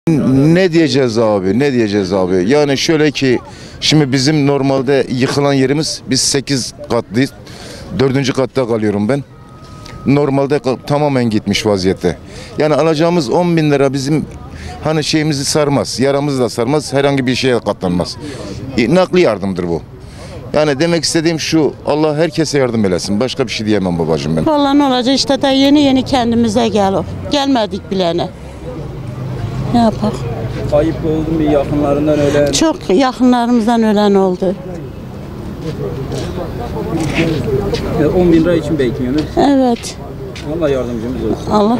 Ne diyeceğiz abi? Ne diyeceğiz abi? Yani şöyle ki şimdi bizim normalde yıkılan yerimiz biz 8 katlıyız. 4. katta kalıyorum ben. Normalde tamamen gitmiş vaziyette. Yani alacağımız 10 bin lira bizim hani şeyimizi sarmaz. Yaramızı da sarmaz. Herhangi bir şeye katlanmaz. Nakli yardımdır bu. Yani demek istediğim şu, Allah herkese yardım eylesin. Başka bir şey diyemem babacığım ben. Vallahi ne olacak işte, da yeni kendimize gelmedik bilene. Ne yapalım? Kayıp oldu mu yakınlarından ölen? Çok yakınlarımızdan ölen oldu. 10 bin lira için bekliyorsunuz. Evet. Allah yardımcımız olsun. Allah